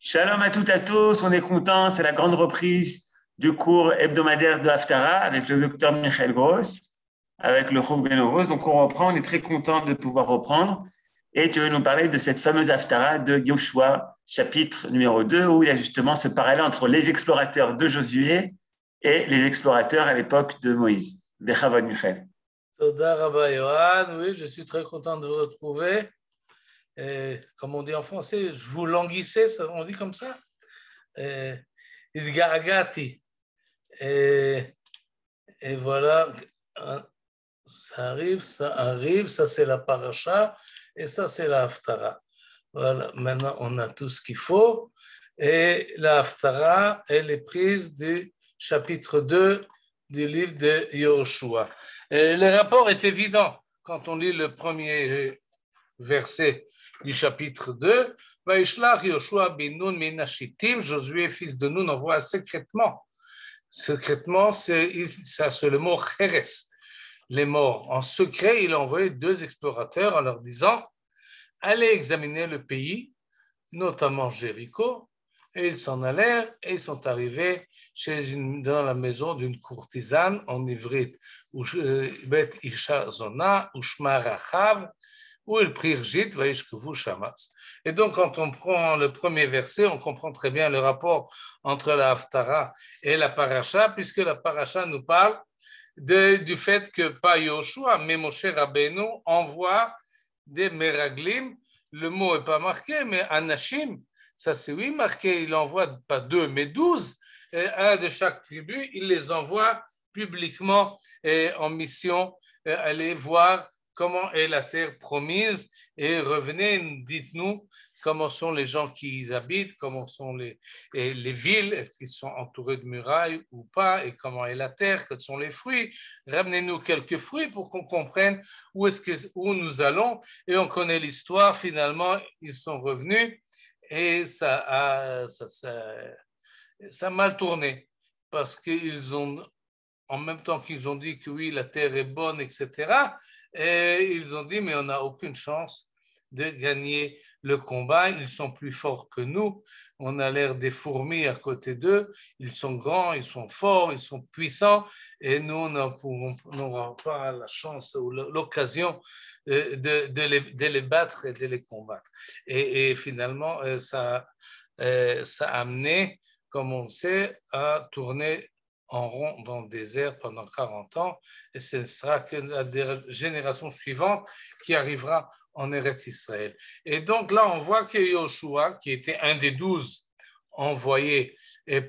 Shalom à toutes et à tous, on est content, c'est la grande reprise du cours hebdomadaire de Haftara avec le docteur Michael Gross, avec le Chouv Ben Oros. Donc on reprend, on est très content de pouvoir reprendre. Et tu veux nous parler de cette fameuse Haftara de Yoshua, chapitre numéro 2, où il y a justement ce parallèle entre les explorateurs de Josué et les explorateurs à l'époque de Moïse. Bechavod Michael. Toda Rabba Yohan, oui, je suis très content de vous retrouver. Et, comme on dit en français, je vous languissais, on dit comme ça. Idgaragati. Et voilà, ça arrive, ça c'est la paracha et ça c'est la haftara. Voilà, maintenant on a tout ce qu'il faut. Et la haftara, elle est prise du chapitre 2 du livre de Yoshua. Le rapport est évident quand on lit le premier verset du chapitre 2. Vaishlach Yoshua bin Nun min Shittim, Josué, fils de Nun, envoie secrètement. Secrètement, ça c'est le mot Cheres, les morts. En secret, il a envoyé 2 explorateurs en leur disant allez examiner le pays, notamment Jéricho. Et ils s'en allèrent et ils sont arrivés dans la maison d'une courtisane en ivrite, Bet Isha Zona, Ushma Rachav, où ils prirent gîte, Vaishkevu Shamas. Et donc, quand on prend le premier verset, on comprend très bien le rapport entre la Haftara et la Paracha, puisque la Paracha nous parle du fait que pas Yoshua, mais Moshe Rabbeinu envoie des Meraglim. Le mot n'est pas marqué, mais Anashim, ça c'est oui marqué, il envoie pas 2, mais 12, un de chaque tribu, il les envoie publiquement en mission, aller voir comment est la terre promise et revenez, dites-nous comment sont les gens qui y habitent, comment sont les villes, est-ce qu'ils sont entourés de murailles ou pas, et comment est la terre, quels sont les fruits. Ramenez-nous quelques fruits pour qu'on comprenne où nous allons, et on connaît l'histoire. Finalement, ils sont revenus et ça a mal tourné parce qu'ils ont, en même temps qu'ils ont dit que oui, la terre est bonne, etc., et ils ont dit mais on n'a aucune chance de gagner le combat, ils sont plus forts que nous, on a l'air des fourmis à côté d'eux, ils sont grands, ils sont forts, ils sont puissants, et nous n'aurons pas la chance ou l'occasion de les battre et de les combattre. Et finalement, ça a amené, comme on le sait, à tourner en rond dans le désert pendant 40 ans, et ce ne sera que la génération suivante qui arrivera en Eretz Israël. Et donc là, on voit que Yoshua, qui était un des 12 envoyés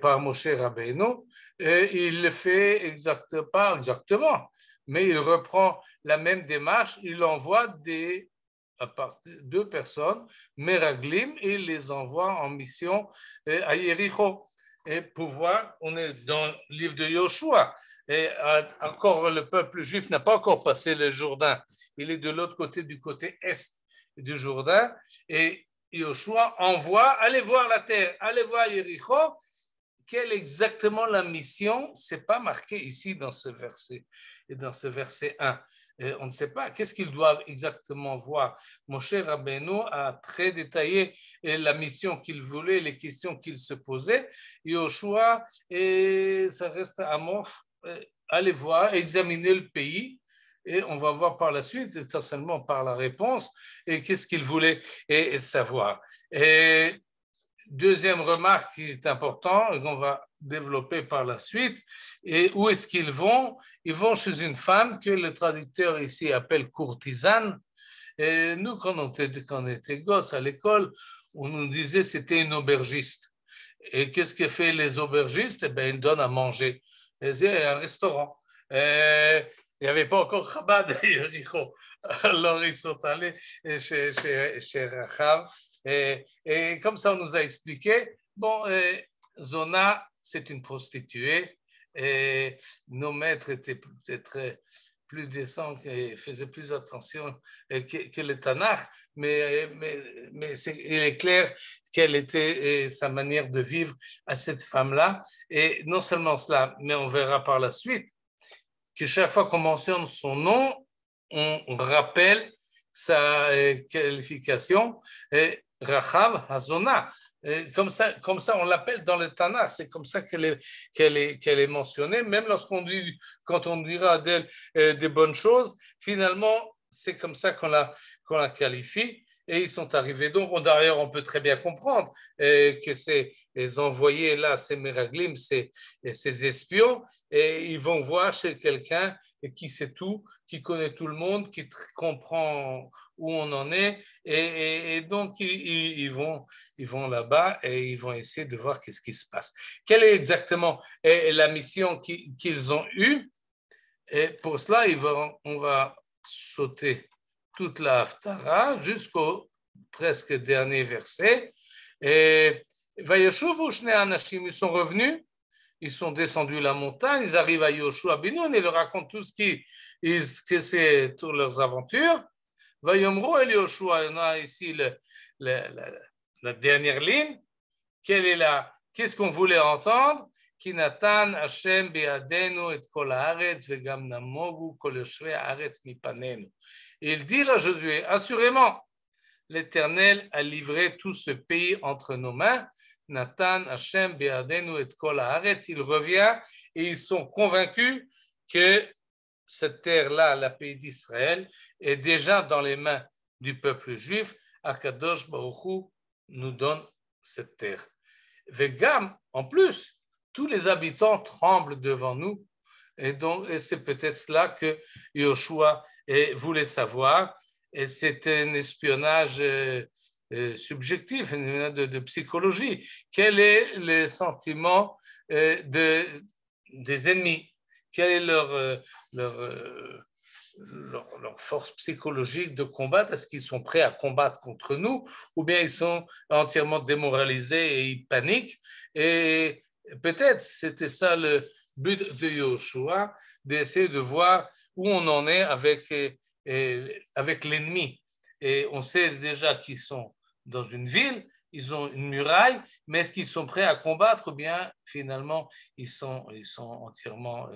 par Moshe Rabbeinu, il le fait pas exactement, mais il reprend la même démarche, il envoie 2 personnes, Meraglim, et il les envoie en mission à Yéricho. Et pouvoir, on est dans le livre de Yoshua, et encore le peuple juif n'a pas encore passé le Jourdain, il est de l'autre côté, du côté est du Jourdain, et Yoshua envoie, allez voir la terre, allez voir Yéricho. Quelle est exactement la mission? Ce n'est pas marqué ici dans ce verset, et dans ce verset 1. On ne sait pas qu'est-ce qu'ils doivent exactement voir. Moshe Rabbeinu a très détaillé la mission qu'il voulait, les questions qu'il se posait. Yoshua, et ça reste amorphe. Allez voir, examiner le pays, et on va voir par la suite, essentiellement par la réponse, et qu'est-ce qu'il voulait savoir. Et deuxième remarque qui est importante, et qu'on va développer par la suite, et où est-ce qu'ils vont? Ils vont chez une femme que le traducteur ici appelle courtisane. Et nous, quand on était gosses à l'école, on nous disait que c'était une aubergiste. Et qu'est-ce que fait les aubergistes? Eh bien, ils donnent à manger. Et c'est un restaurant. Et il n'y avait pas encore Chabad d'ailleurs. Alors, ils sont allés chez Rachav. Et comme ça, on nous a expliqué, bon, Zona, c'est une prostituée, et nos maîtres étaient peut-être plus décents et faisaient plus attention que le Tanakh, mais il est clair quelle était sa manière de vivre à cette femme-là. Et non seulement cela, mais on verra par la suite que chaque fois qu'on mentionne son nom, on rappelle sa qualification. Et Rachav Hazona. Comme ça, on l'appelle dans le Tanakh, c'est comme ça qu'elle est mentionnée, même quand on dira d'elle des bonnes choses, finalement, c'est comme ça qu'on la qualifie. Et ils sont arrivés. Donc, d'ailleurs, on peut très bien comprendre que ces envoyés là, ces Meraglim, ces espions, et ils vont voir chez quelqu'un qui sait tout, qui connaît tout le monde, qui comprend où on en est, et donc ils vont là-bas et ils vont essayer de voir qu'est-ce qui se passe. Quelle est exactement la mission qu'ils ont eue? Et pour cela, on va sauter toute la Haftara jusqu'au presque dernier verset. Et Vayeshuvu Shnei Anashim, ils sont revenus, ils sont descendus la montagne, ils arrivent à Yoshua Binoun et leur racontent tout ce que c'est toutes leurs aventures. Vayomru El Yoshua, on a ici la dernière ligne. Qu'est-ce qu'on voulait entendre? Ki natan Hashem be'adenu et kol haaretz vegam namogu kol yoshvei haaretz mipanenu. Il dit à Josué, assurément, l'Éternel a livré tout ce pays entre nos mains. Natan Hashem be'adenu et kol haaretz. Il revient et ils sont convaincus que cette terre-là, la pays d'Israël, est déjà dans les mains du peuple juif. Akadosh Baruch Hu nous donne cette terre. Vegam, en plus, tous les habitants tremblent devant nous. Et donc, c'est peut-être cela que Yoshua voulait savoir. Et c'est un espionnage subjectif, de psychologie. Quel est le sentiment des ennemis? Quelle est leur force psychologique de combattre? Est-ce qu'ils sont prêts à combattre contre nous ou bien ils sont entièrement démoralisés et ils paniquent? Et peut-être c'était ça le but de Yoshua, d'essayer de voir où on en est avec l'ennemi. Et on sait déjà qu'ils sont dans une ville, ils ont une muraille, mais est-ce qu'ils sont prêts à combattre ou bien finalement ils sont entièrement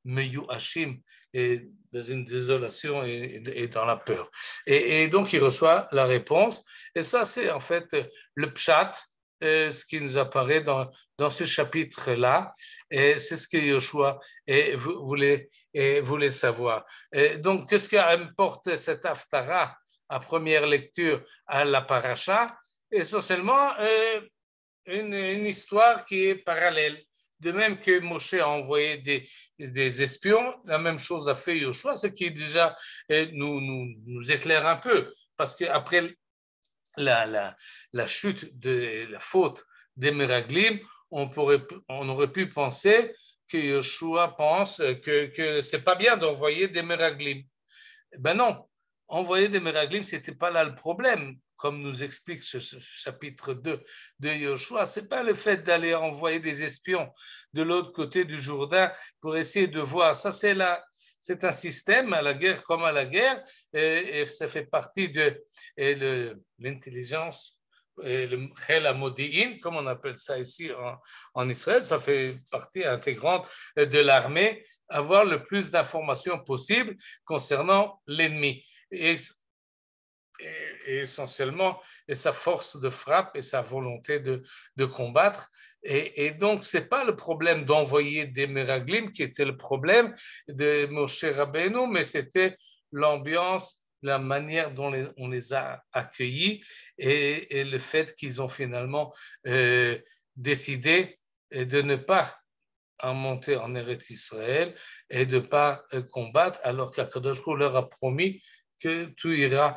meyuhashim, et dans une désolation et dans la peur. Et donc, il reçoit la réponse. Et ça, c'est en fait le pshat, ce qui nous apparaît dans ce chapitre-là. Et c'est ce que Yoshua voulait savoir. Et donc, qu'est-ce qu'apporte cette haftara à première lecture à la paracha? Essentiellement, une histoire qui est parallèle. De même que Moshe a envoyé des espions, la même chose a fait Yoshua, ce qui déjà nous éclaire un peu, parce qu'après la chute de la faute des Meraglim, on aurait pu penser que Yoshua pense que c'est pas bien d'envoyer des Meraglim. Ben non, envoyer des Meraglim, c'était pas là le problème. Comme nous explique ce chapitre 2 de Yoshua, ce n'est pas le fait d'aller envoyer des espions de l'autre côté du Jourdain pour essayer de voir. Ça, c'est un système, à la guerre comme à la guerre, et ça fait partie de l'intelligence, le Chel HaModi'in, comme on appelle ça ici en Israël, ça fait partie intégrante de l'armée, avoir le plus d'informations possible concernant l'ennemi. Et essentiellement, et sa force de frappe et sa volonté de combattre. Et donc, ce n'est pas le problème d'envoyer des Meraglim qui était le problème de Moshe Rabbeinu, mais c'était l'ambiance, la manière dont on les a accueillis et le fait qu'ils ont finalement décidé de ne pas en monter en Eretz Israël et de ne pas combattre, alors qu'Akadosh Baruch Hu leur a promis que tout ira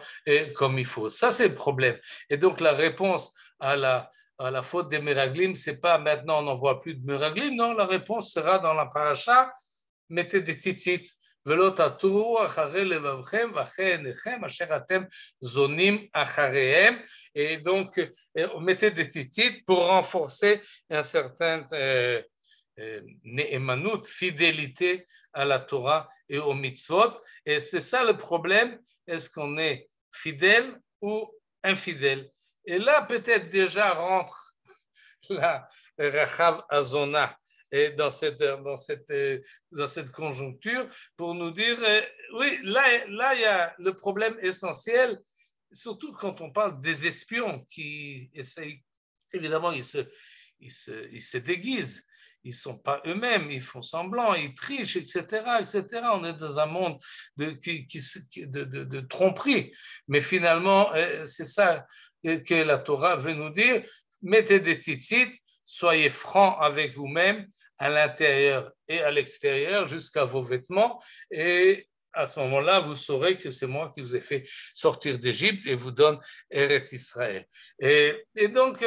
comme il faut. Ça, c'est le problème. Et donc, la réponse à la faute des Meraglim, ce n'est pas maintenant on n'envoie plus de Meraglim, non, la réponse sera dans la paracha, mettez des tzitzit. ולא תטורו אחרי לבבכם ואחרי עיניכם אשר אתם זונים אחריהם. Et donc, mettez des tzitzit pour renforcer un certain ne'emanut, fidélité à la Torah et aux mitzvot. Et c'est ça le problème. Est-ce qu'on est fidèle ou infidèle? Et là, peut-être déjà rentre la Rachav Hazona dans cette conjoncture pour nous dire, oui, là, il y a le problème essentiel, surtout quand on parle des espions qui essayent, évidemment, ils se déguisent. Ils ne sont pas eux-mêmes, ils font semblant, ils trichent, etc., etc. On est dans un monde de tromperie. Mais finalement, c'est ça que la Torah veut nous dire. Mettez des tzitzit, soyez francs avec vous-même, à l'intérieur et à l'extérieur, jusqu'à vos vêtements. Et à ce moment-là, vous saurez que c'est moi qui vous ai fait sortir d'Égypte et vous donne Eretz Israël. Et donc,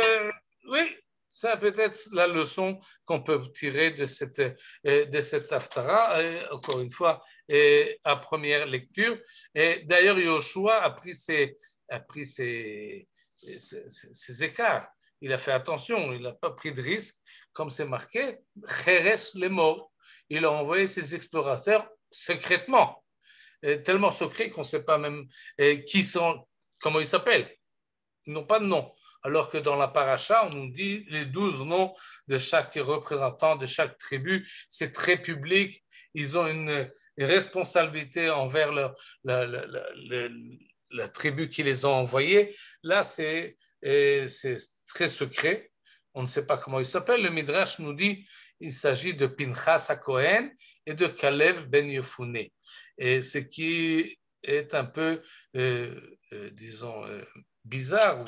oui, c'est peut-être la leçon qu'on peut tirer de cette Haftara, encore une fois, à première lecture. Et d'ailleurs, Yoshua a pris ses écarts. Il a fait attention, il n'a pas pris de risque, comme c'est marqué, Cheres les morts. Il a envoyé ses explorateurs secrètement, tellement secret qu'on ne sait pas même qui sont, comment ils s'appellent. Ils n'ont pas de nom. Alors que dans la paracha, on nous dit les 12 noms de chaque représentant, de chaque tribu. C'est très public. Ils ont une responsabilité envers la tribu qui les a envoyés. Là, c'est très secret. On ne sait pas comment il s'appelle. Le Midrash nous dit qu'il s'agit de Pinchas HaKohen et de Kalev ben Yefouné. Et ce qui est un peu, disons, bizarre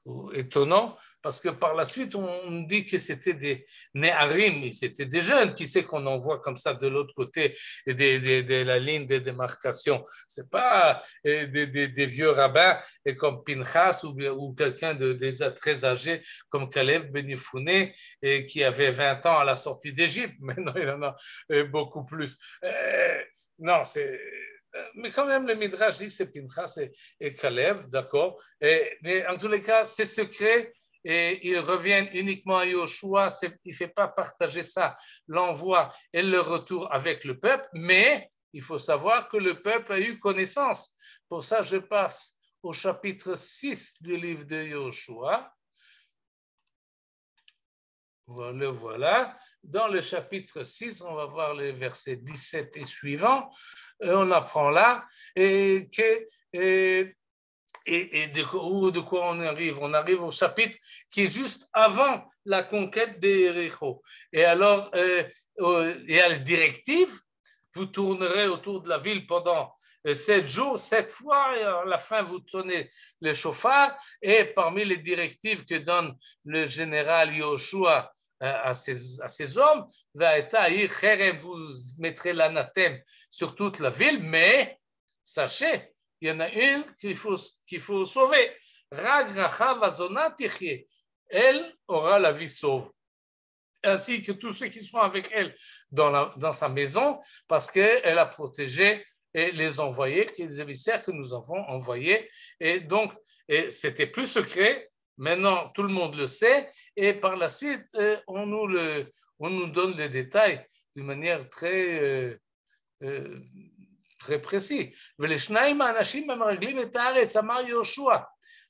ou étonnant, parce que par la suite, on dit que c'était des Néharim, c'était des jeunes. Qui c'est qu'on envoie comme ça de l'autre côté de la ligne de démarcation? Ce n'est pas des vieux rabbins comme Pinchas ou quelqu'un de déjà très âgé comme Caleb Ben Yefouné qui avait 20 ans à la sortie d'Égypte. Maintenant, il en a beaucoup plus. Non, c'est... Mais quand même, le Midrash dit que c'est Pinchas et Caleb, d'accord. Mais en tous les cas, c'est secret et ils reviennent uniquement à Yoshua. Il ne fait pas partager ça, l'envoi et le retour avec le peuple, mais il faut savoir que le peuple a eu connaissance. Pour ça, je passe au chapitre 6 du livre de Yoshua. Voilà. Dans le chapitre 6, on va voir les versets 17 et suivants. On apprend là de quoi on arrive. On arrive au chapitre qui est juste avant la conquête d'Éricho. Et alors, il y a les directives. Vous tournerez autour de la ville pendant 7 jours, 7 fois, et à la fin, vous tenez le chauffard. Et parmi les directives que donne le général Yoshua à ces hommes, vous mettrez l'anathème sur toute la ville, mais sachez, il y en a une qu'il faut sauver. Elle aura la vie sauve, ainsi que tous ceux qui sont avec elle dans sa maison, parce qu'elle a protégé les envoyés, les émissaires que nous avons envoyés. Et donc, c'était plus secret. Maintenant, tout le monde le sait. Et par la suite, on nous donne les détails d'une manière très précise.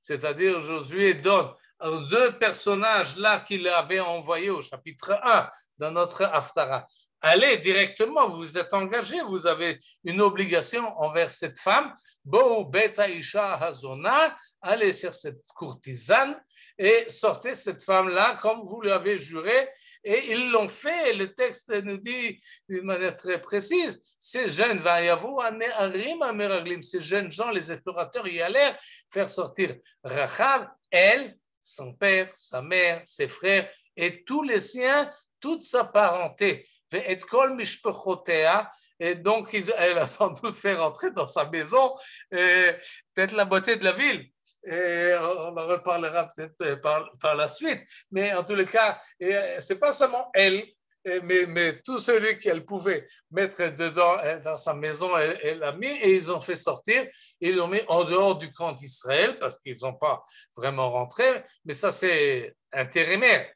C'est-à-dire, Josué donne aux 2 personnages là qu'il avait envoyés au chapitre 1 dans notre Haftara. Allez directement, vous êtes engagé, vous avez une obligation envers cette femme. Bo beta isha hazona, allez sur cette courtisane et sortez cette femme-là comme vous l'avez juré. Et ils l'ont fait. Le texte nous dit d'une manière très précise, ces jeunes, ces jeunes gens, les explorateurs y allèrent faire sortir Rachav, elle, son père, sa mère, ses frères et tous les siens, toute sa parenté. Et donc, elle a sans doute fait rentrer dans sa maison peut-être la beauté de la ville. Et on en reparlera peut-être par la suite. Mais en tous les cas, ce n'est pas seulement elle, mais tout celui qu'elle pouvait mettre dedans dans sa maison, elle l'a mis et ils ont fait sortir. Ils l'ont mis en dehors du camp d'Israël parce qu'ils n'ont pas vraiment rentré. Mais ça, c'est intérimaire.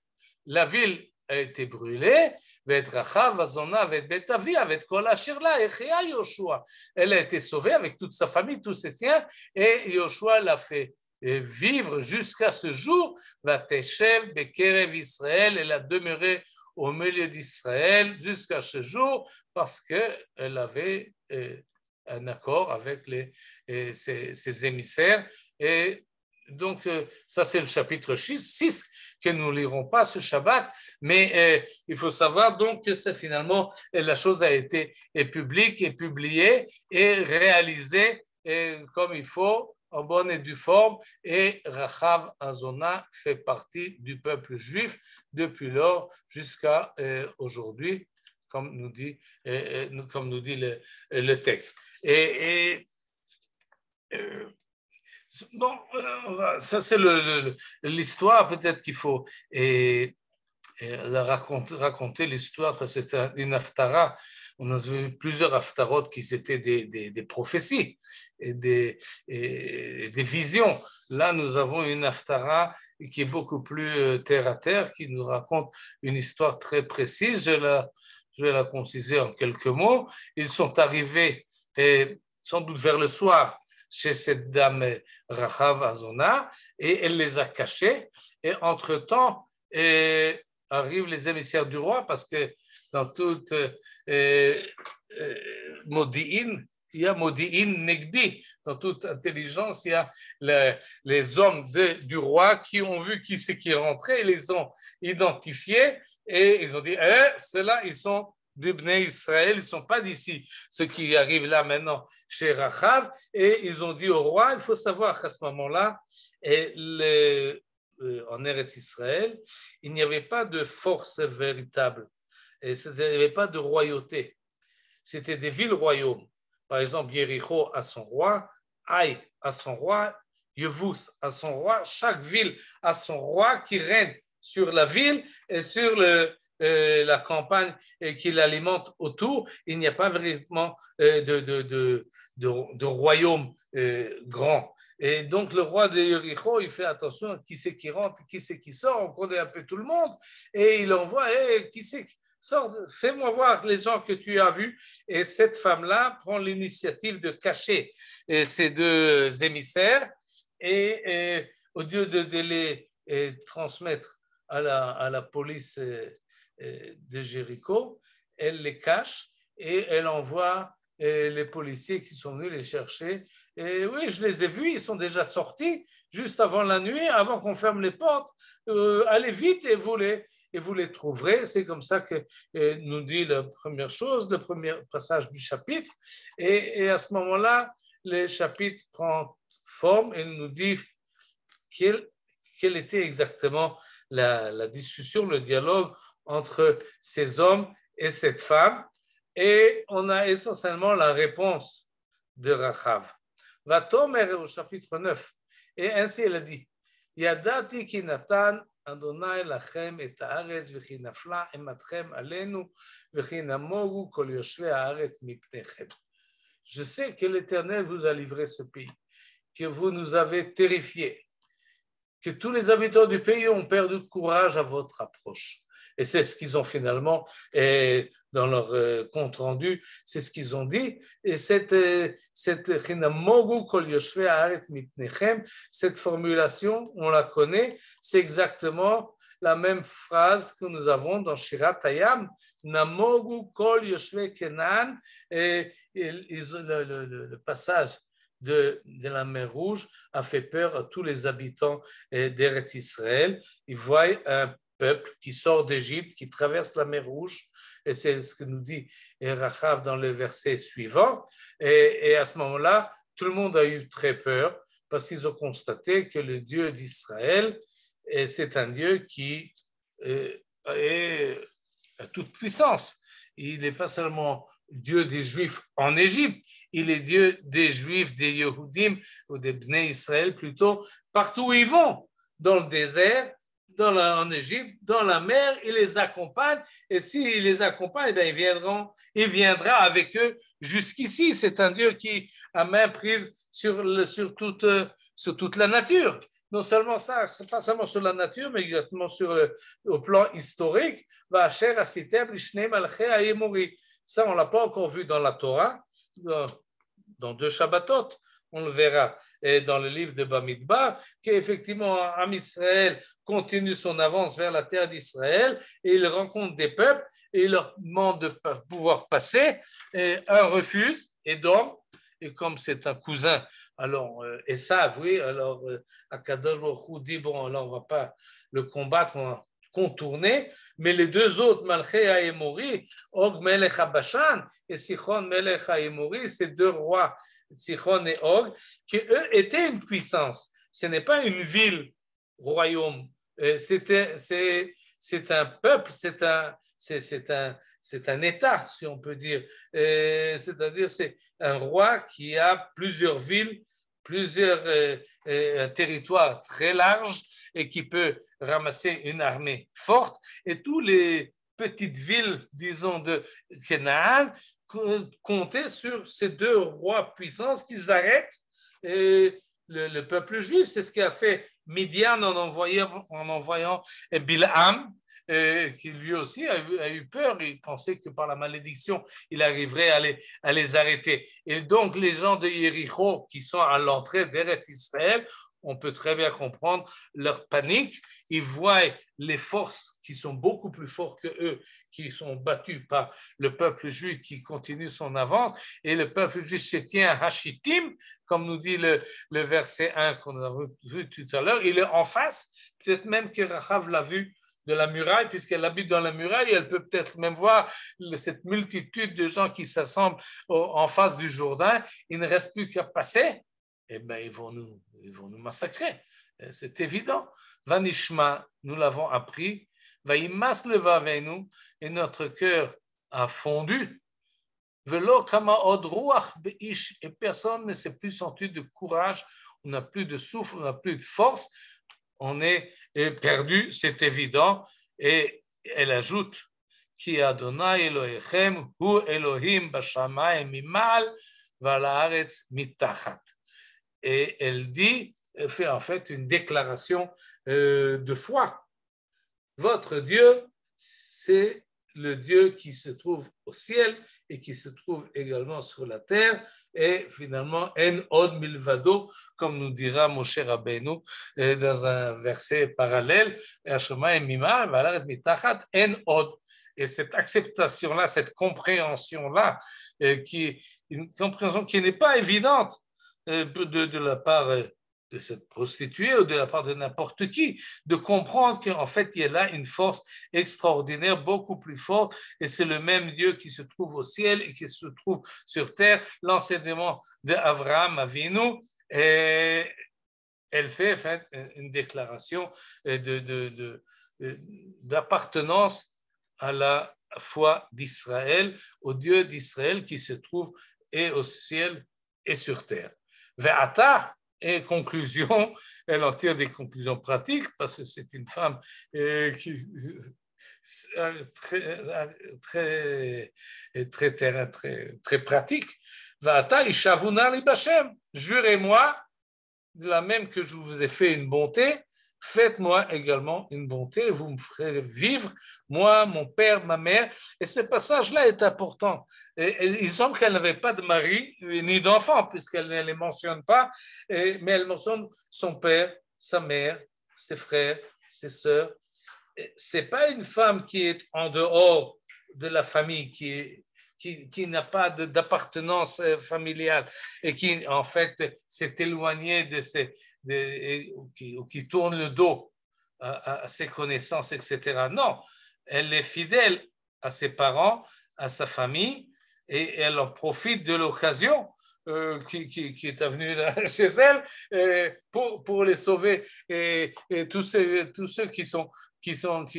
La ville a été brûlée. Elle a été sauvée avec toute sa famille, tous ses siens, et Yoshua l'a fait vivre jusqu'à ce jour. Elle a demeuré au milieu d'Israël jusqu'à ce jour parce qu'elle avait un accord avec ces émissaires. Et donc, ça, c'est le chapitre 6 que nous ne lirons pas ce Shabbat, mais il faut savoir donc que finalement, la chose a été publique et publiée et réalisée comme il faut, en bonne et due forme, et Rachav Azona fait partie du peuple juif depuis lors jusqu'à aujourd'hui, comme nous dit le texte. Bon, ça c'est l'histoire, peut-être qu'il faut raconter l'histoire, parce que c'est une haftara. On a vu plusieurs haftarot qui étaient des prophéties et des visions. Là, nous avons une haftara qui est beaucoup plus terre à terre, qui nous raconte une histoire très précise. Je vais la conciser en quelques mots. Ils sont arrivés sans doute vers le soir chez cette dame Rachav Azona, et elle les a cachés. Et entre-temps, arrivent les émissaires du roi, parce que dans toute Modi'in, il y a Modi'in Negdi. Dans toute intelligence, il y a les hommes du roi qui ont vu qui c'est qui est rentré, ils les ont identifiés, et ils ont dit, ceux-là, ils sont du Bnei Israël, ils ne sont pas d'ici, ceux qui arrivent là maintenant chez Rachav, et ils ont dit au roi, il faut savoir qu'à ce moment-là, en Eretz Israël, il n'y avait pas de force véritable, et il n'y avait pas de royauté, c'était des villes-royaumes. Par exemple, Yericho a son roi, Haï a son roi, Yevus a son roi, chaque ville a son roi qui règne sur la ville et sur la campagne qui l'alimente autour. Il n'y a pas vraiment de royaume grand. Et donc le roi de Yericho, il fait attention à qui c'est qui rentre, qui c'est qui sort, on connaît un peu tout le monde, et il envoie, qui c'est qui sort, fais-moi voir les gens que tu as vus. Et cette femme-là prend l'initiative de cacher ces deux émissaires, et au lieu de les transmettre à la police de Jéricho, elle les cache et elle envoie les policiers qui sont venus les chercher. Et oui, je les ai vus, ils sont déjà sortis juste avant la nuit, avant qu'on ferme les portes. Allez vite et vous les trouverez. C'est comme ça que nous dit la première chose, le premier passage du chapitre. Et à ce moment-là, le chapitre prend forme et nous dit quelle était exactement la discussion, le dialogue entre ces hommes et cette femme. Et on a essentiellement la réponse de Rachav. Vatomer au chapitre 9. Et ainsi elle a dit, Yadati ki natan Adonai lachem et haaretz v'chi nafla ematchem alenu v'chi namogu kol yoshvei haaretz mipnechem. Je sais que l'Éternel vous a livré ce pays, que vous nous avez terrifiés, que tous les habitants du pays ont perdu courage à votre approche. Et c'est ce qu'ils ont finalement, dans leur compte-rendu, c'est ce qu'ils ont dit. Et cette formulation, on la connaît, c'est exactement la même phrase que nous avons dans Shirat Hayam, Namogu kol yoshve Kenan, et le passage de la mer Rouge a fait peur à tous les habitants d'Eretz Israël. Ils voient un peuple qui sort d'Égypte, qui traverse la mer Rouge, et c'est ce que nous dit Rachav dans le verset suivant. Et à ce moment-là, tout le monde a eu très peur parce qu'ils ont constaté que le Dieu d'Israël, c'est un Dieu qui est à toute puissance. Il n'est pas seulement Dieu des Juifs en Égypte, il est Dieu des Juifs, des Yehudim, ou des Bnei Israël plutôt, partout où ils vont, dans le désert, en Égypte, dans la mer, il les accompagne, et s'il les accompagne, il viendra avec eux jusqu'ici. C'est un Dieu qui a main prise sur toute la nature. Non seulement ça, c'est pas seulement sur la nature, mais également au plan historique. Ça, on ne l'a pas encore vu dans la Torah, dans 2 Shabbatot. On le verra dans le livre de Bamidbar, qu'effectivement, Am Israël continue son avance vers la terre d'Israël et il rencontre des peuples et il leur demande de pouvoir passer. Et un refuse, Édom, et comme c'est un cousin, alors Esav, oui, alors Akadosh Baruch Hu dit, bon, alors on ne va pas le combattre, on va contourner, mais les deux autres, Malché Haïmori, Og Melech Bashan et Sichon Melech Haïmori, ces deux rois, Sichon et Og, qui eux étaient une puissance. Ce n'est pas une ville, royaume, c'est un peuple, c'est un État, si on peut dire. C'est-à-dire, c'est un roi qui a plusieurs villes, plusieurs un territoire très large et qui peut ramasser une armée forte. Et toutes les petites villes, disons, de Canaan comptaient sur ces deux rois puissants qu'ils arrêtent le peuple juif. C'est ce qu'a fait Midian en envoyant Bilham, qui lui aussi a eu peur. Il pensait que par la malédiction, il arriverait à les arrêter. Et donc, les gens de Jéricho qui sont à l'entrée d'Eretz Israël, on peut très bien comprendre leur panique. Ils voient les forces qui sont beaucoup plus fortes que eux, qui sont battus par le peuple juif qui continue son avance. Et le peuple juif se tient à Hashitim, comme nous dit le verset 1 qu'on a vu tout à l'heure. Il est en face, peut-être même que Rachav l'a vu de la muraille, puisqu'elle habite dans la muraille, elle peut peut-être même voir cette multitude de gens qui s'assemblent en face du Jourdain. Il ne reste plus qu'à passer. Eh bien, ils vont nous massacrer. C'est évident. Vanishma, nous l'avons appris. Vaïmas levavenu, et notre cœur a fondu. Velo kama od ruach beish, et personne ne s'est plus senti de courage. On n'a plus de souffle, on n'a plus de force. On est perdu, c'est évident. Et elle ajoute Ki Adonai Elohechem hu Elohim bashamayim mimal v'alaaretz mitachat. Et elle fait en fait une déclaration de foi. Votre Dieu, c'est le Dieu qui se trouve au ciel et qui se trouve également sur la terre. Et finalement, En od milvado, comme nous dira Moshe Rabbeinu dans un verset parallèle, Hashemayim mimar v'alaaretz mitachat En od. Et cette acceptation-là, cette compréhension-là, une compréhension qui n'est pas évidente, de la part de cette prostituée ou de la part de n'importe qui, de comprendre qu'en fait, il y a là une force extraordinaire, beaucoup plus forte, et c'est le même Dieu qui se trouve au ciel et qui se trouve sur terre. L'enseignement d'Avraham Avinu, et elle fait en fait une déclaration d'appartenance à la foi d'Israël, au Dieu d'Israël qui se trouve et au ciel et sur terre. Ve'ata, et conclusion, elle en tire des conclusions pratiques parce que c'est une femme qui très pratique. Ve'ata ishavuna li b'Hashem, jurez-moi, de la même que je vous ai fait une bonté, faites-moi également une bonté, vous me ferez vivre, moi, mon père, ma mère. Et ce passage-là est important. Et il semble qu'elle n'avait pas de mari ni d'enfant, puisqu'elle ne les mentionne pas, mais elle mentionne son père, sa mère, ses frères, ses sœurs. Ce n'est pas une femme qui est en dehors de la famille, qui n'a pas d'appartenance familiale et qui, en fait, s'est éloignée de qui tourne le dos à ses connaissances, etc. Non, elle est fidèle à ses parents, à sa famille, et elle en profite de l'occasion qui est venue chez elle pour les sauver et tous ceux qui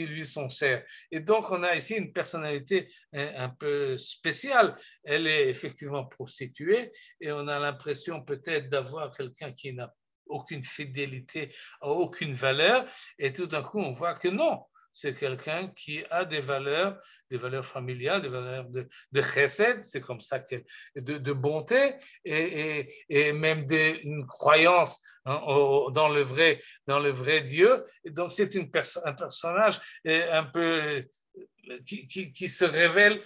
lui sont chers. Et donc, on a ici une personnalité un peu spéciale. Elle est effectivement prostituée et on a l'impression peut-être d'avoir quelqu'un qui n'a aucune fidélité, aucune valeur, et tout d'un coup, on voit que non, c'est quelqu'un qui a des valeurs familiales, des valeurs de chesed, c'est comme ça, de bonté, et même une croyance dans le vrai Dieu. Et donc, c'est un personnage un peu qui se révèle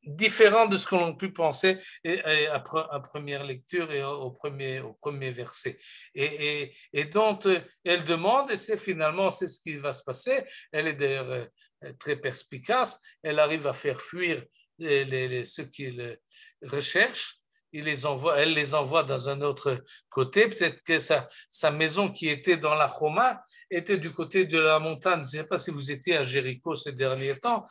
différent de ce que l'on peut penser à première lecture et au premier verset. Et donc, elle demande, et c'est ce qui va se passer. Elle est d'ailleurs très perspicace. Elle arrive à faire fuir ceux qui le recherchent. elle les envoie dans un autre côté. Peut-être que sa maison qui était dans la Choma était du côté de la montagne. Je ne sais pas si vous étiez à Jéricho ces derniers temps.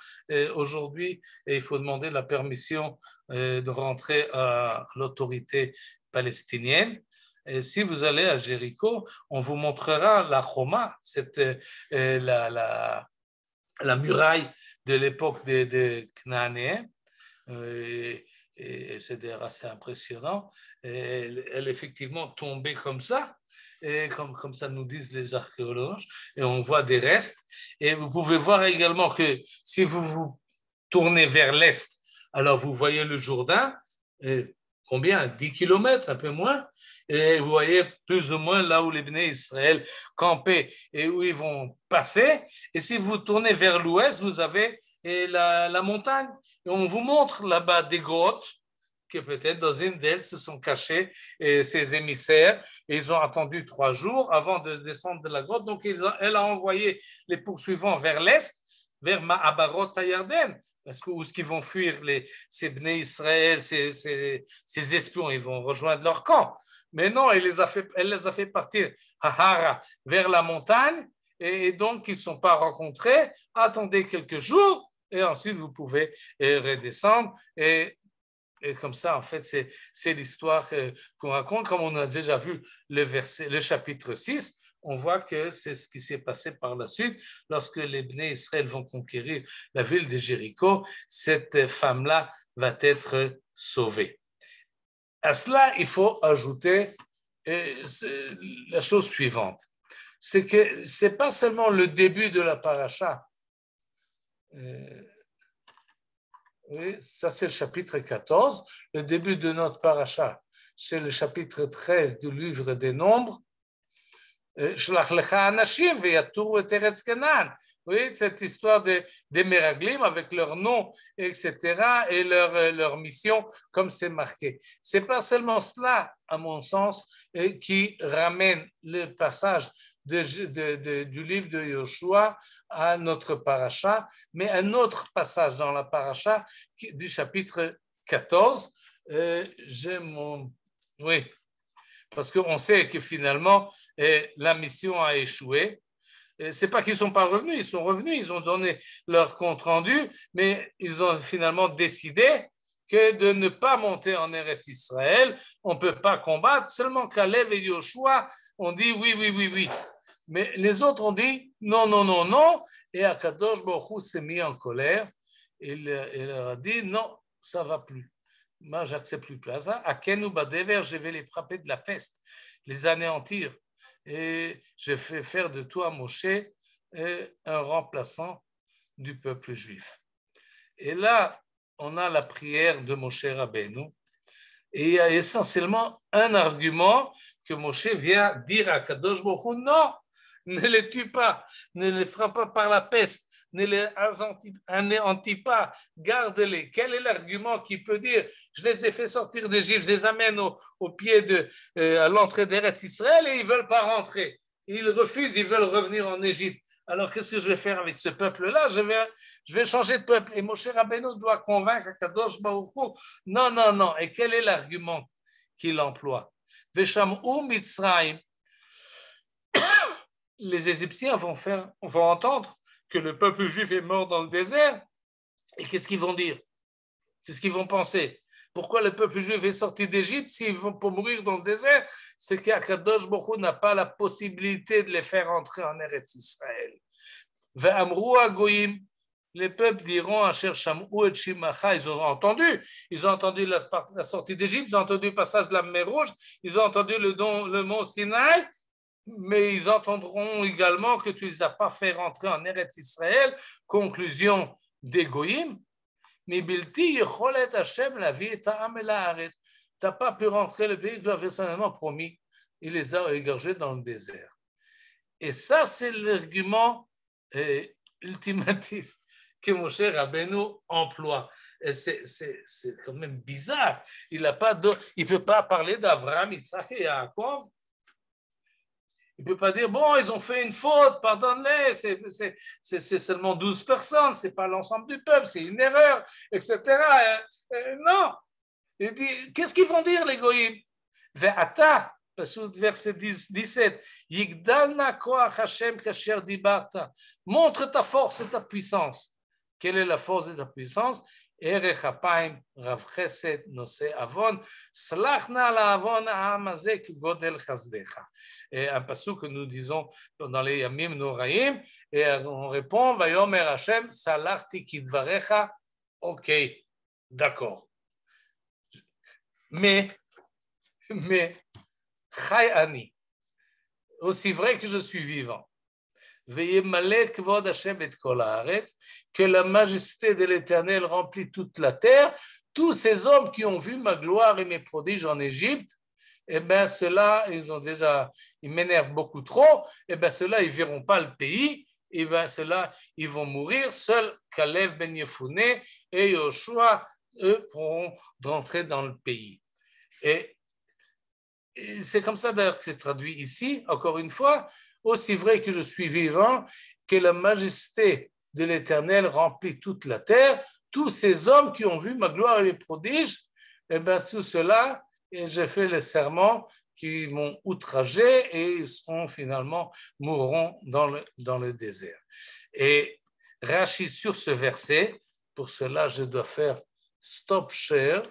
Aujourd'hui, il faut demander la permission de rentrer à l'autorité palestinienne. Et si vous allez à Jéricho, on vous montrera la Choma, la muraille de l'époque des Cananéens. Et c'est d'ailleurs assez impressionnant. Elle est effectivement tombée comme ça, et comme ça nous disent les archéologues, et on voit des restes. Et vous pouvez voir également que si vous vous tournez vers l'est, alors vous voyez le Jourdain, combien? 10 kilomètres, un peu moins. Et vous voyez plus ou moins là où les Bnei Israël campaient et où ils vont passer. Et si vous tournez vers l'ouest, vous avez la montagne. Et on vous montre là-bas des grottes que peut-être dans une d'elles se sont cachés ces émissaires. Et ils ont attendu 3 jours avant de descendre de la grotte. Donc, elle a envoyé les poursuivants vers l'est, vers Ma'abarot Yarden. Parce que où est-ce qu'ils vont fuir ces Bnei Israël, ces espions? Ils vont rejoindre leur camp. Mais non, elle les a fait partir à Hara vers la montagne. Et donc, ils ne sont pas rencontrés. Attendez quelques jours. Et ensuite, vous pouvez redescendre. Et comme ça, en fait, c'est l'histoire qu'on raconte. Comme on a déjà vu le chapitre 6, on voit que c'est ce qui s'est passé par la suite. Lorsque les Bnei Israël vont conquérir la ville de Jéricho, cette femme-là va être sauvée. À cela, il faut ajouter la chose suivante. C'est que ce n'est pas seulement le début de la paracha. Oui, ça, c'est le chapitre 14. Le début de notre paracha, c'est le chapitre 13 du livre des Nombres. Shlach lecha anashim veyaturu et eretz Canaan. Oui, cette histoire des Meraglim avec leur nom, etc., et leur mission, comme c'est marqué. Ce n'est pas seulement cela, à mon sens, qui ramène le passage du livre de Yoshua à notre paracha, mais un autre passage dans la paracha du chapitre 14. Oui, parce qu'on sait que finalement, la mission a échoué. Ce n'est pas qu'ils ne sont pas revenus, ils sont revenus, ils ont donné leur compte-rendu, mais ils ont finalement décidé que de ne pas monter en Eretz Israël, on ne peut pas combattre, seulement Caleb et Yoshua ont dit oui, oui, oui, oui. Mais les autres ont dit non, non, non, non, et Akadosh Baruch Hu s'est mis en colère, et il leur a dit non, ça ne va plus. Moi, j'accepte plus ça. Akenu badever, je vais les frapper de la peste, les anéantir. Et je fais faire de toi, Moshe, un remplaçant du peuple juif. Et là, on a la prière de Moshe Rabbeinu. Et il y a essentiellement un argument que Moshe vient dire à Kadosh Baruch Hu, non, ne les tue pas, ne les frappe pas par la peste, ne les anéantis pas, garde-les. Quel est l'argument qui peut dire, je les ai fait sortir d'Égypte, je les amène au pied à l'entrée d'Eretz Israël et ils ne veulent pas rentrer. Ils refusent, ils veulent revenir en Égypte. Alors qu'est-ce que je vais faire avec ce peuple-là? Je vais changer de peuple. Et Moshe Rabbeinu doit convaincre Kadosh Baruch Hu. Non, non, non. Et quel est l'argument qu'il emploie? Vesham'u Mitzrayim. Les Égyptiens vont entendre que le peuple juif est mort dans le désert. Et qu'est-ce qu'ils vont dire? Qu'est-ce qu'ils vont penser? Pourquoi le peuple juif est sorti d'Égypte s'ils vont pour mourir dans le désert? C'est qu'Akadosh Baruch Hu n'a pas la possibilité de les faire entrer en Eretz Israël. Ve'amru hagoyim, les peuples diront Asher sham'u et shimacha. Ils ont entendu la sortie d'Égypte, ils ont entendu le passage de la mer Rouge, ils ont entendu le mont Sinaï, mais ils entendront également que tu ne les as pas fait rentrer en Eretz Israël. Conclusion des goyim. Mais Bilti Yecholet Hashem la vie ta'am et la haaretz. Tu n'as pas pu rentrer le pays que tu as personnellement promis. Il les a égorgés dans le désert. Et ça, c'est l'argument ultimatif que Moshe Rabbeinu emploie. Et c'est quand même bizarre. Il ne peut pas parler d'Avraham, Yitzhak et Yaakov. Il ne peut pas dire, bon, ils ont fait une faute, pardonne-les, c'est seulement 12 personnes, ce n'est pas l'ensemble du peuple, c'est une erreur, etc. Non, Il dit, qu'est-ce qu'ils vont dire les goïms? Ve'ata, verset 17, Yigdalna koach Hashem kasher dibarta. Montre ta force et ta puissance. Quelle est la force et ta puissance? Erech hapaim rav chesed nosé avon slachna la avon ha'am hazeh kgodel chasdecha. Et un passage que nous disons dans les Yamim Noraim, et on répond Vayomer Hashem salachti kidvarecha. Ok, d'accord. Mais Chai ani, aussi vrai que je suis vivant. Que la majesté de l'Éternel remplit toute la terre. Tous ces hommes qui ont vu ma gloire et mes prodiges en Égypte, eh bien, ceux-là, ils m'énervent beaucoup trop, eh bien, ceux-là, ils ne verront pas le pays, et bien, ceux-là, ils vont mourir. Seul Kalev ben Yefouné et Yoshua, eux, pourront rentrer dans le pays. Et c'est comme ça d'ailleurs que c'est traduit ici, encore une fois, aussi vrai que je suis vivant, que la majesté de l'Éternel remplit toute la terre, tous ces hommes qui ont vu ma gloire et les prodiges, et bien tout cela, et j'ai fait le serment qui m'ont outragé et ils seront finalement mourront dans le désert. Et Rashi sur ce verset, pour cela je dois faire stop share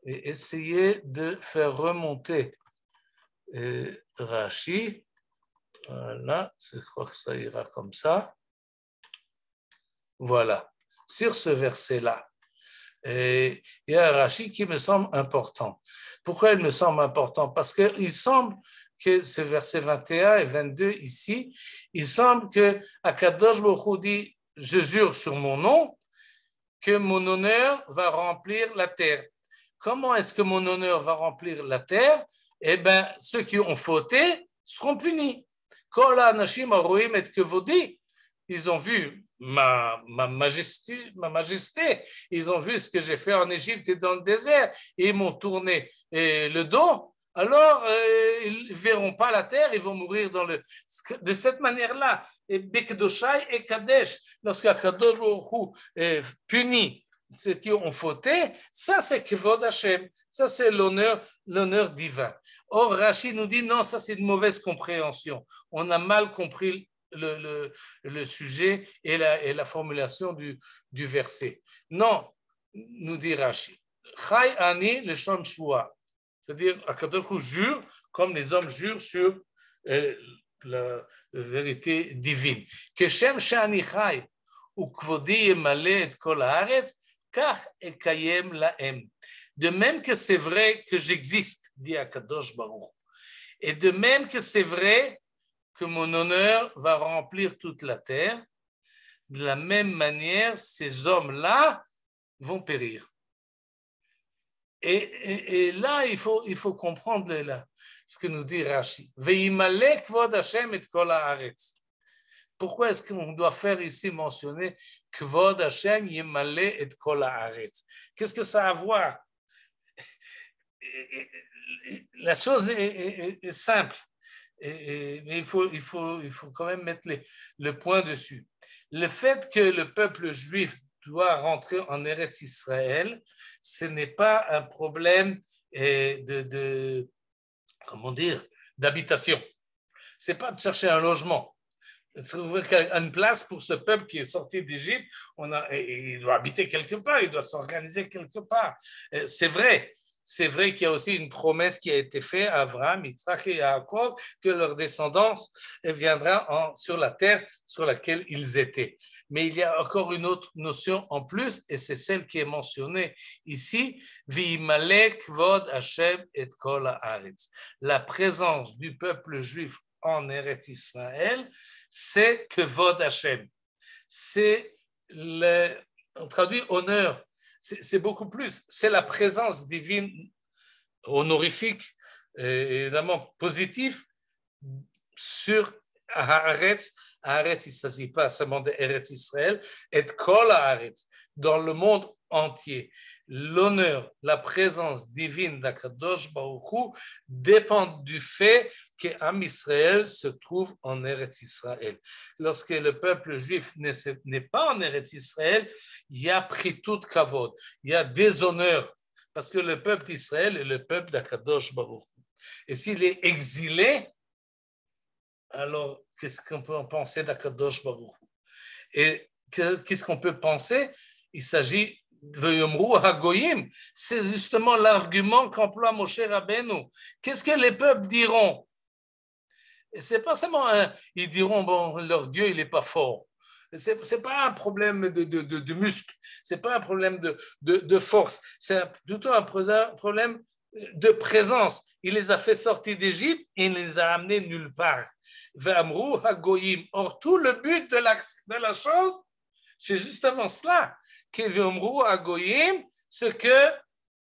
et essayer de faire remonter Rashi. Voilà, je crois que ça ira comme ça. Voilà, sur ce verset-là. Et il y a un Rashi qui me semble important. Pourquoi il me semble important? Parce qu'il semble que ce verset 21 et 22 ici, il semble que Akadosh Baruch Hu dit, je jure sur mon nom, que mon honneur va remplir la terre. Comment est-ce que mon honneur va remplir la terre? Eh bien, ceux qui ont fauté seront punis. Ils ont vu ma majesté, ils ont vu ce que j'ai fait en Égypte et dans le désert, et ils m'ont tourné le dos, alors ils ne verront pas la terre, ils vont mourir de cette manière-là. Et Bekdoshai et Kadesh, lorsque Kadosh Baruch Hu punit ceux qui ont fauté, ça c'est Kvod Hashem, ça c'est l'honneur divin. Or, Rashi nous dit non, ça c'est une mauvaise compréhension. On a mal compris le sujet et la formulation du verset. Non, nous dit Rashi. Chai ani le shon shvua, c'est-à-dire Akadosh Hu jure comme les hommes jurent sur la vérité divine. Keshem she'ani chai ukvodi yemale et kol haaretz kach ekayem lahem. De même que c'est vrai que j'existe, dit Akadosh Baruch. Et de même que c'est vrai que mon honneur va remplir toute la terre, de la même manière, ces hommes-là vont périr. Et là, il faut comprendre ce que nous dit Rashi. Ve'imale kvod Hashem et kol haaretz. Pourquoi est-ce qu'on doit faire ici mentionner kvod Hashem yimale et kol haaretz? Qu'est-ce que ça a à voir? La chose est simple, mais il faut quand même mettre le point dessus. Le fait que le peuple juif doit rentrer en Eretz Israël, ce n'est pas un problème d'habitation. Ce n'est pas de chercher un logement. Trouver une place pour ce peuple qui est sorti d'Égypte, il doit habiter quelque part, il doit s'organiser quelque part. C'est vrai qu'il y a aussi une promesse qui a été faite à Abraham, Yitzhak et Yaakov, que leur descendance viendra sur la terre sur laquelle ils étaient. Mais il y a encore une autre notion en plus, et c'est celle qui est mentionnée ici, V'imale kvod Hashem et kol haaretz. La présence du peuple juif en Eretz Israël, c'est kvod Hashem. C'est on traduit honneur. C'est beaucoup plus, c'est la présence divine honorifique, évidemment positive, sur Haaretz. Haaretz, il ne s'agit pas seulement d'Eretz Israël, et Kol Haaretz, dans le monde entier. L'honneur, la présence divine d'Akadosh Baruch Hu dépend du fait qu'Am Israël se trouve en Eretz Israël. Lorsque le peuple juif n'est pas en Eretz Israël, il y a pris tout kavod, il y a déshonneur parce que le peuple d'Israël est le peuple d'Akadosh Baruch Hu. Et s'il est exilé, alors qu'est-ce qu'on peut en penser d'Akadosh Baruch Hu? Et qu'est-ce qu'on peut penser? Il s'agit Veyomru Hagoyim, c'est justement l'argument qu'emploie Moshe Rabbeinu. Qu'est-ce que les peuples diront? Et c'est pas seulement ils diront bon, leur Dieu il n'est pas fort. C'est pas un problème de muscle, c'est pas un problème de force, c'est plutôt un problème de présence. Il les a fait sortir d'Égypte et il les a amenés nulle part. Veyomru Hagoyim. Or tout le but de la chose, c'est justement cela. Veyomru Hagoyim, ce que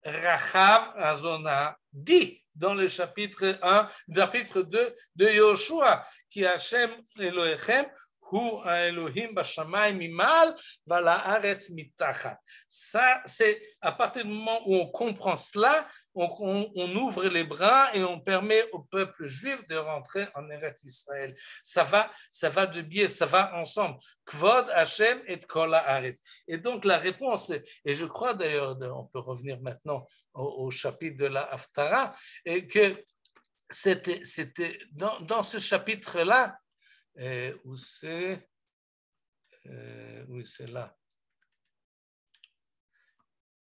Rachav Azona dit dans le chapitre 1, chapitre 2 de Yoshua, qui Hashem Elohechem, Hu Elohim Bashamayim Mimal, Vala Aretz Mitachat. Ça, c'est à partir du moment où on comprend cela, on ouvre les bras et on permet au peuple juif de rentrer en Eretz Israël. Ça va de biais, ça va ensemble. Kvod Hashem et Kol Haaretz. Et donc la réponse, et je crois d'ailleurs, on peut revenir maintenant au chapitre de la Haftara, et que c'était dans ce chapitre-là, où c'est là.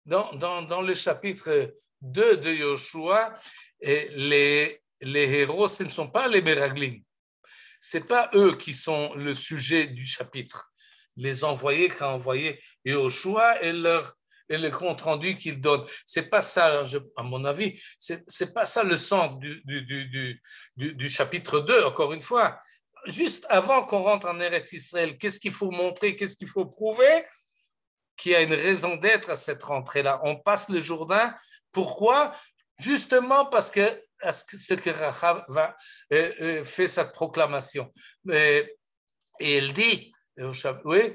Dans le chapitre 2 de Yoshua, les héros, ce ne sont pas les Meraglim. Ce n'est pas eux qui sont le sujet du chapitre. Les envoyés qu'a envoyé Yoshua et le compte-rendu qu'il donne. Ce n'est pas ça, à mon avis, c'est pas ça le centre du chapitre 2, encore une fois. Juste avant qu'on rentre en Eretz Israël, qu'est-ce qu'il faut montrer, qu'est-ce qu'il faut prouver? Qu'il y a une raison d'être à cette rentrée-là. On passe le Jourdain. Pourquoi? Justement parce que ce que Rachav fait cette proclamation. Et elle dit, oui,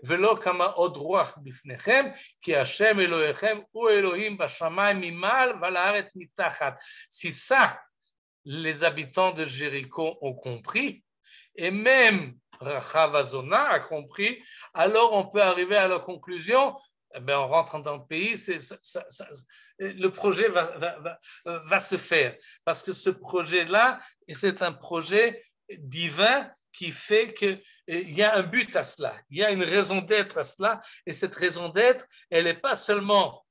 Velo kama od ruach bifnechem, ki Hashem Elohechem hu Elohim bashamayim mimal v'la'aretz mitachat. Si ça, les habitants de Jéricho ont compris, et même Rachav Azona a compris, alors on peut arriver à la conclusion, en rentrant dans le pays, le projet va se faire. Parce que ce projet-là, c'est un projet divin qui fait qu'il y a un but à cela, il y a une raison d'être à cela, et cette raison d'être, elle n'est pas seulement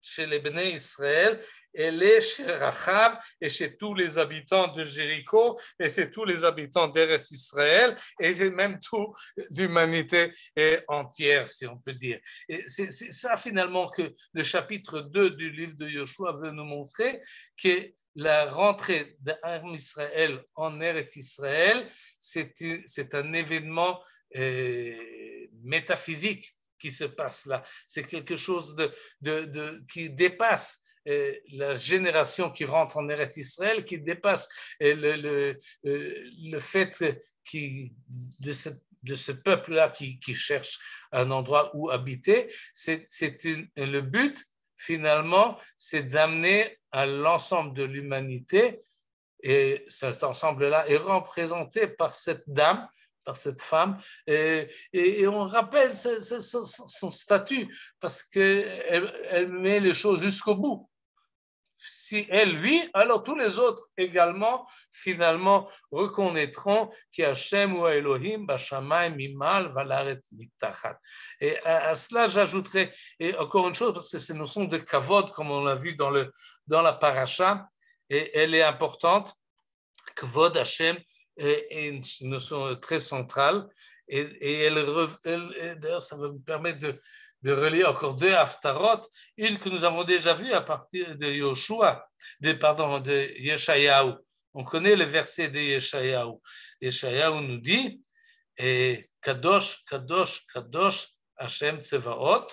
chez les Béné Israël, elle est chez Rachav et chez tous les habitants de Jéricho et chez tous les habitants d'Eretz Israël et c'est même toute l'humanité entière, si on peut dire. Et c'est ça finalement que le chapitre 2 du livre de Yoshua veut nous montrer, que la rentrée d'Am Israël en Eretz Israël, c'est un événement métaphysique qui se passe là. C'est quelque chose qui dépasse la génération qui rentre en Eretz Israël, qui dépasse le fait de ce peuple-là qui cherche un endroit où habiter. Le but, finalement, c'est d'amener à l'ensemble de l'humanité, et cet ensemble-là est représenté par cette dame, par cette femme, et on rappelle son statut, parce qu'elle met les choses jusqu'au bout. Si elle, lui, alors tous les autres également, finalement, reconnaîtront qu'Hachem ou Elohim, Bashamayim, Mimal, Valaretz, Mitachat. Et à cela, j'ajouterai encore une chose, parce que cette notion de kavod, comme on l'a vu dans la paracha, et elle est importante. Kavod Hachem est une notion très centrale, et d'ailleurs, ça va me permettre de relire encore deux haftarot, une que nous avons déjà vue à partir de Yoshua, de Yeshayahu. On connaît le verset de Yeshayahu. Yeshayahu nous dit Kadosh, Kadosh, Kadosh, Hashem Tsevaot,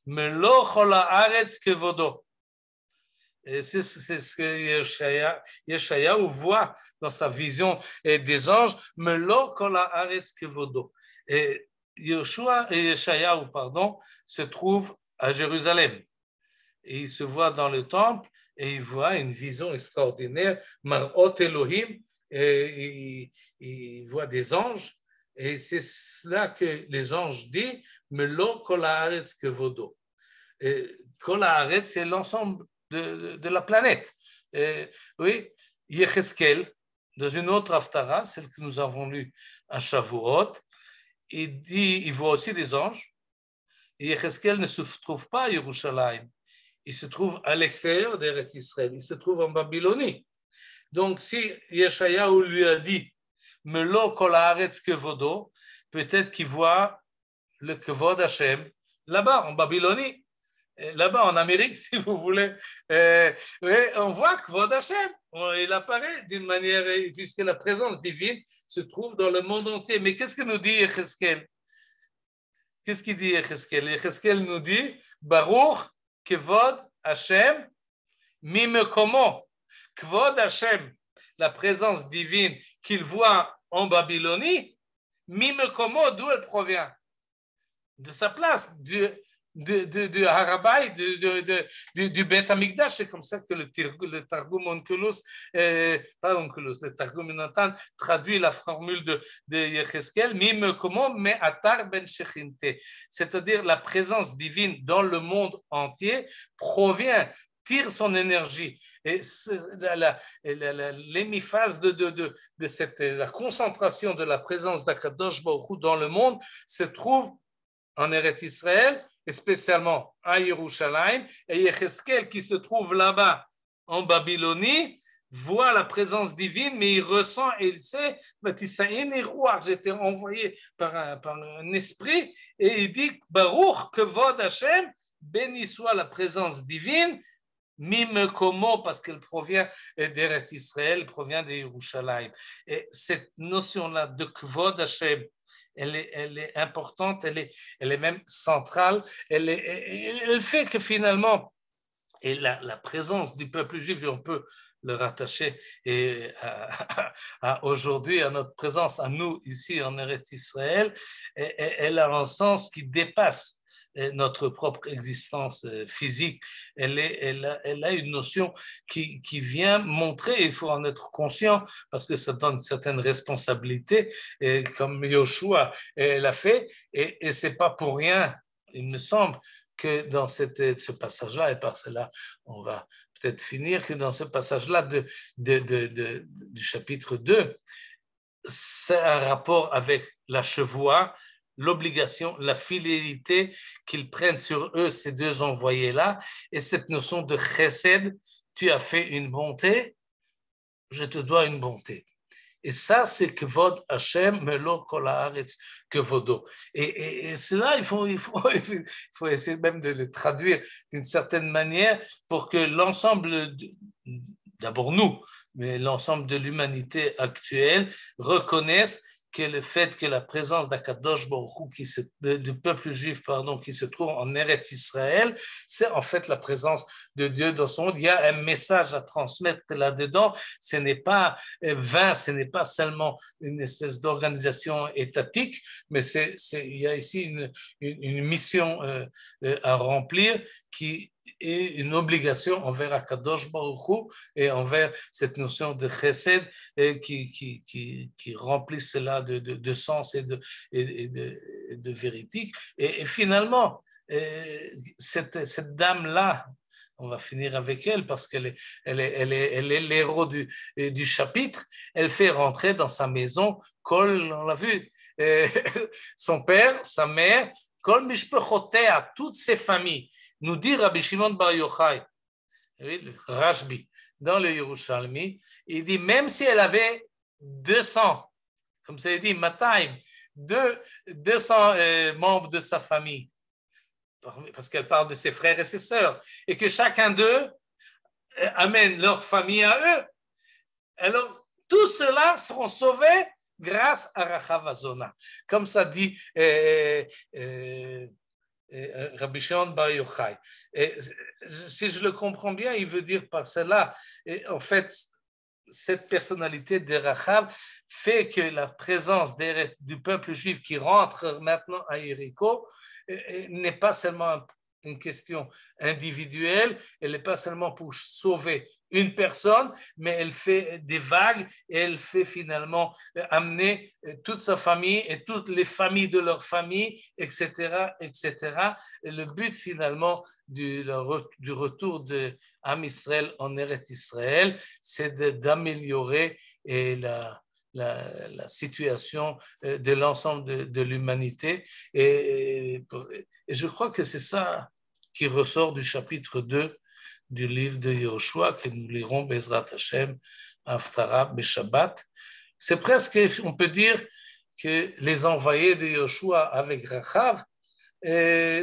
Melo chol haaretz kevodo. Et c'est ce que Yeshayahu voit dans sa vision des anges, Melo chol haaretz kevodo. Et Yeshayahu, se trouve à Jérusalem. Et il se voit dans le temple et il voit une vision extraordinaire, Marot Elohim, et il voit des anges. Et c'est cela que les anges disent, Melo kol haaretz kevodo. Kol haaretz, c'est l'ensemble de la planète. Oui, Yecheskel, dans une autre Haftara, celle que nous avons lue à Shavuot, il voit aussi des anges. Et Yecheskel ne se trouve pas à Yerushalayim. Il se trouve à l'extérieur d'Eretz Israël. Il se trouve en Babylonie. Donc, si Yeshayahu lui a dit Melo kol haaretz kevodo, peut-être qu'il voit le kevod Hashem là-bas, en Babylonie. Là-bas, en Amérique, si vous voulez, on voit kevod Hashem. Il apparaît d'une manière, puisque la présence divine se trouve dans le monde entier. Mais qu'est-ce que nous dit Yecheskel? Qu'est-ce qu'il dit Yecheskel? Yecheskel nous dit Baruch kevod Hashem mimekomo. Kvod Hashem, la présence divine qu'il voit en Babylonie, mimekomo, d'où elle provient? De sa place, du Harabay, du Beth Amikdash. C'est comme ça que le Targum Onkelos, pas Onkelos, le Targum Yonatan traduit la formule de Yecheskel, mimekomo me atar ben shechinte. C'est-à-dire la présence divine dans le monde entier provient, tire son énergie. Et l'hémiphase de la concentration de la présence d'Akadosh Baruch Hu dans le monde se trouve en Eretz Israël, et spécialement à Yerushalayim, et Yecheskel qui se trouve là-bas en Babylonie voit la présence divine, mais il ressent et il sait, j'étais envoyé par un esprit, et il dit Baruch kevod Hashem, béni soit la présence divine, Mimekomo, parce qu'elle provient d'Eretz Israël, elle provient de Yerushalayim. Et cette notion-là de Kvod Hashem, elle est importante, elle est même centrale, elle fait que finalement, et la présence du peuple juif, et on peut le rattacher à aujourd'hui, à notre présence, à nous ici en Eretz Israël, elle a un sens qui dépasse notre propre existence physique. Elle a une notion qui vient montrer, il faut en être conscient, parce que ça donne une certaine responsabilité, comme Yoshua l'a fait, et ce n'est pas pour rien, il me semble, que dans ce passage-là, et par cela, on va peut-être finir, que dans ce passage-là du chapitre 2, c'est un rapport avec la chevoie, l'obligation, la fidélité qu'ils prennent sur eux, ces deux envoyés-là, et cette notion de chesed, tu as fait une bonté, je te dois une bonté. Et ça, c'est Kvod Hashem, Melo Kol Haaretz Kevodo. Et cela, il faut essayer même de le traduire d'une certaine manière pour que l'ensemble, d'abord nous, mais l'ensemble de l'humanité actuelle reconnaisse que le fait que la présence d'Akadosh Baruch Hu, du peuple juif, qui se trouve en Eretz Israël, c'est en fait la présence de Dieu dans son monde. Il y a un message à transmettre là-dedans. Ce n'est pas vain, ce n'est pas seulement une espèce d'organisation étatique, mais il y a ici une mission à remplir qui est une obligation envers Akadosh Baruch Hu et envers cette notion de chesed qui remplit cela de sens et de véridique. Et finalement, cette dame-là, on va finir avec elle parce qu'elle est l'héros du chapitre, elle fait rentrer dans sa maison, on l'a vu, son père, sa mère, Kol Mishpechotea, toutes ses familles. Nous dit Rabbi Shimon Bar Yochai, Rashbi, dans le Yerushalmi, il dit même si elle avait 200, comme ça il dit, Mataim, 200 membres de sa famille, parce qu'elle parle de ses frères et ses sœurs, et que chacun d'eux amène leur famille à eux, alors tous ceux-là seront sauvés grâce à Rachav Azona. Comme ça dit Rabbi Shimon Bar Yochai. Si je le comprends bien, il veut dire par cela, en fait, cette personnalité de Rachav fait que la présence du peuple juif qui rentre maintenant à Jéricho n'est pas seulement une question individuelle, elle n'est pas seulement pour sauver une personne, mais elle fait des vagues et elle fait finalement amener toute sa famille et toutes les familles de leur famille, etc., etc. Et le but finalement du retour de Am Israël en Eretz Israël, c'est d'améliorer la situation de l'ensemble de l'humanité. Et je crois que c'est ça qui ressort du chapitre 2 du livre de Yoshua que nous lirons Bezrat Hashem, Haftara, Beshabbat. C'est presque, on peut dire, que les envoyés de Yoshua avec Rachav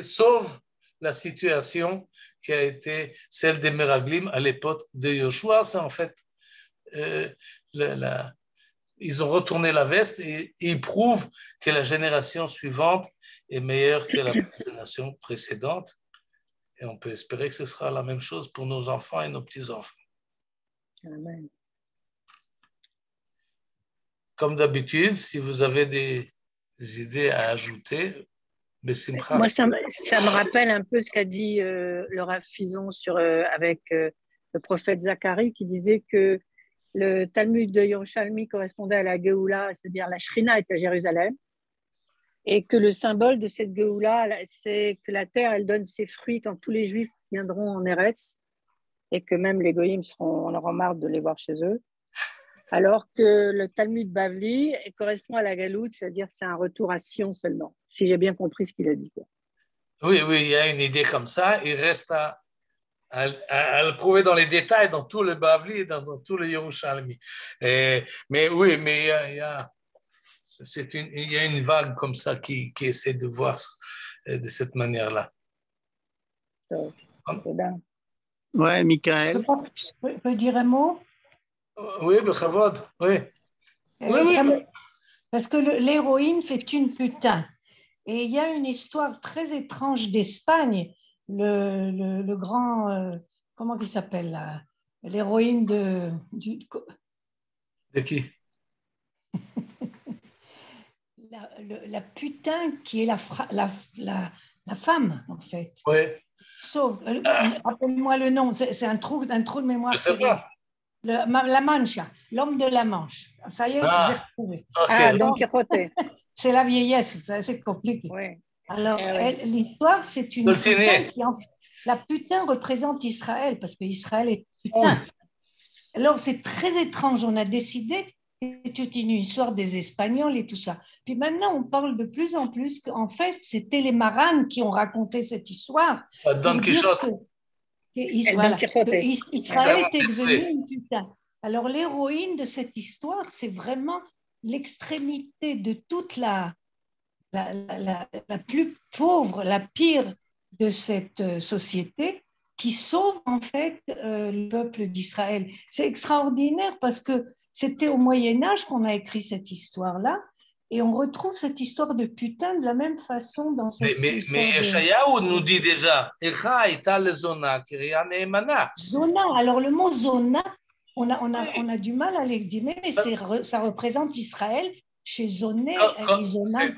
sauvent la situation qui a été celle des Meraglim à l'époque de Yoshua. C'est en fait ils ont retourné la veste et ils prouvent que la génération suivante est meilleure que la génération précédente. Et on peut espérer que ce sera la même chose pour nos enfants et nos petits-enfants. Amen. Comme d'habitude, si vous avez des idées à ajouter, moi, ça me rappelle un peu ce qu'a dit le Rav Fison avec le prophète Zacharie, qui disait que le Talmud de Yerushalmi correspondait à la Géoula, c'est-à-dire la Shrina est à Jérusalem, et que le symbole de cette Géoula, c'est que la terre, elle donne ses fruits quand tous les Juifs viendront en Eretz, et que même les Goïms on aura marre de les voir chez eux. Alors que le Talmud Bavli correspond à la Galoute, c'est-à-dire c'est un retour à Sion seulement, si j'ai bien compris ce qu'il a dit. Oui, il y a une idée comme ça. Il reste à le prouver dans les détails, dans tout le Bavli et dans tout le Yerushalmi. Mais oui, mais il y a une vague comme ça qui essaie de voir de cette manière-là. Ouais, Michael. Je peux dire un mot? Oui, Bechavod, oui. Parce que l'héroïne, c'est une putain. Et il y a une histoire très étrange d'Espagne. Le grand, comment il s'appelle là? L'héroïne de qui? la putain qui est la femme, en fait. Oui. Sauf, rappelle-moi le nom, c'est un trou de mémoire. Je sais pas. La Mancha, l'homme de la Manche. Ça y est, j'ai retrouvé. Okay. Don Quixote. C'est la vieillesse, c'est compliqué. Ouais. Alors, l'histoire, c'est une putain la putain représente Israël, parce qu'Israël est putain. Alors, c'est très étrange. On a décidé que c'était une histoire des Espagnols et tout ça. Puis maintenant, on parle de plus en plus qu'en fait, c'était les Maranes qui ont raconté cette histoire. Don Quichotte. Israël était devenu une putain. Alors, l'héroïne de cette histoire, c'est vraiment l'extrémité de toute la plus pauvre, la pire de cette société qui sauve en fait le peuple d'Israël. C'est extraordinaire parce que c'était au Moyen-Âge qu'on a écrit cette histoire-là et on retrouve cette histoire de putain de la même façon dans cette histoire. Mais Yeshayahu nous dit déjà Zona, alors le mot Zona, on a du mal à l'exprimer, mais ça représente Israël. Chez Zoné,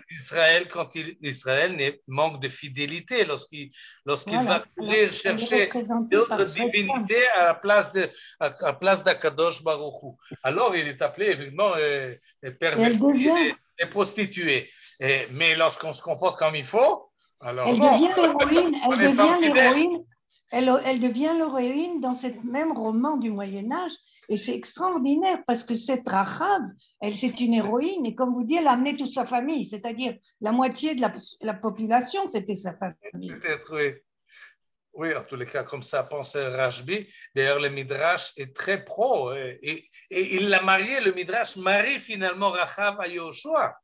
Israël, quand Israël manque de fidélité, lorsqu'il va courir chercher d'autres divinités à la place d'Akadosh Baruch Hu. Alors il est appelé évidemment perverti et prostitué. Mais lorsqu'on se comporte comme il faut, alors elle devient l'héroïne dans ce même roman du Moyen-Âge. Et c'est extraordinaire parce que cette Rachav, c'est une héroïne et comme vous dites, elle a amené toute sa famille, c'est-à-dire la moitié de la population, c'était sa famille. Peut-être, oui. Oui, en tous les cas, comme ça pense Rashbi. D'ailleurs, le Midrash est très pro et il l'a marié, le Midrash marie finalement Rachav à Yoshua.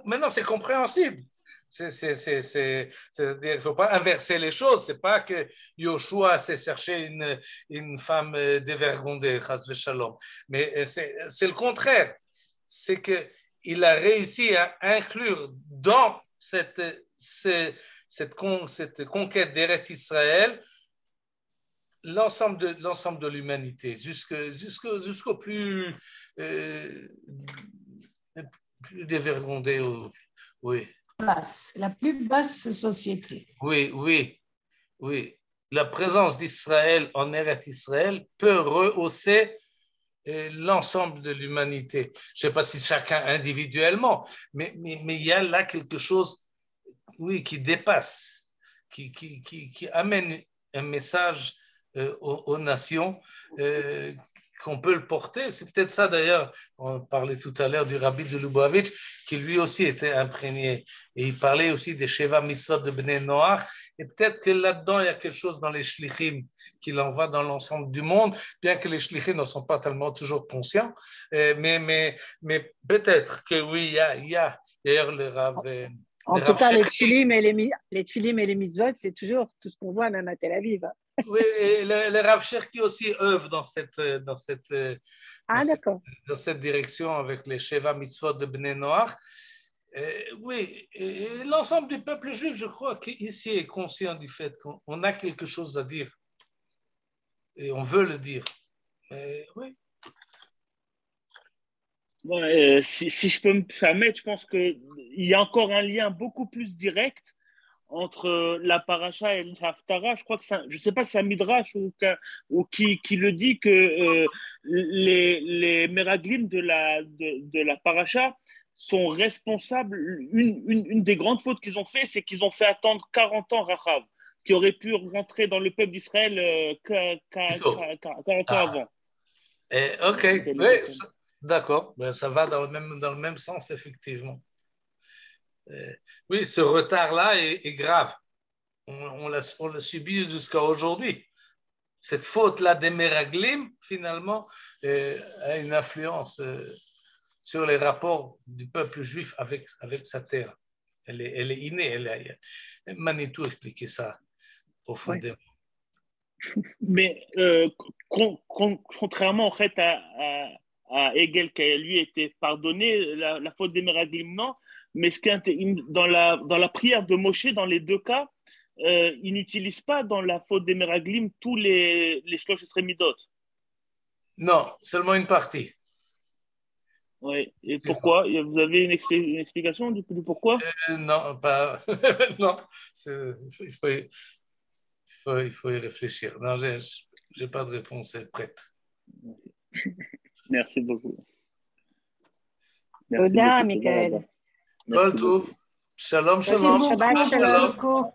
Maintenant, c'est compréhensible. C'est-à-dire qu'il ne faut pas inverser les choses. Ce n'est pas que Yoshua s'est cherché une femme dévergondée, chas v'shalom. Mais c'est le contraire. C'est qu'il a réussi à inclure dans cette conquête d'Eretz Israël l'ensemble de l'humanité, jusqu'au plus dévergondé. Oui. La plus basse société. Oui. Oui, la présence d'Israël en Eretz Israël peut rehausser l'ensemble de l'humanité. Je ne sais pas si chacun individuellement, mais il y a là quelque chose, oui, qui dépasse, qui amène un message aux nations qu'on peut le porter. C'est peut-être ça d'ailleurs, on parlait tout à l'heure du rabbi de Lubavitch, qui lui aussi était imprégné. Et il parlait aussi des Sheva Mitzvot de Bnei Noach. Et peut-être que là-dedans, il y a quelque chose dans les shlichim qu'il envoie dans l'ensemble du monde, bien que les shlichim ne sont pas tellement toujours conscients. Mais peut-être que oui, il y a d'ailleurs le Rav. En tout cas, les tfilim et les mitzvot, c'est toujours tout ce qu'on voit même à Tel Aviv. Oui, et le Rav Cherki aussi œuvre dans cette direction avec les Sheva Mitzvot de Bnei Noach. Oui, et l'ensemble du peuple juif, je crois qu'ici est conscient du fait qu'on a quelque chose à dire et on veut le dire. Oui. Ouais, si je peux me permettre, je pense qu'il y a encore un lien beaucoup plus direct entre la paracha et l'Haftara. Je crois que je ne sais pas si c'est un midrash ou qui le dit que les meraglim de la paracha sont responsables. Une des grandes fautes qu'ils ont fait, c'est qu'ils ont fait attendre 40 ans Rachav, qui aurait pu rentrer dans le peuple d'Israël 40 ans avant. Ok, oui, d'accord. Ben, ça va dans le même sens, effectivement. Oui, ce retard-là est grave. On l'a subi jusqu'à aujourd'hui. Cette faute-là des Meraglim, finalement, a une influence sur les rapports du peuple juif avec sa terre. Elle est innée. Manitou expliquait ça profondément. Mais contrairement en fait à Hegel, qui a lui été pardonné, la faute des Meraglim, non. Mais dans la prière de Moshe, dans les deux cas, il n'utilise pas dans la faute des Meraglim tous les Shlosh Esremidot. Non, seulement une partie. Oui. Et pourquoi? Vous avez une explication du pourquoi? Non, pas. Non. Il faut y réfléchir. Non, j'ai pas de réponse prête. Merci beaucoup. Toda, Michael. Shalom, shalom. Merci beaucoup.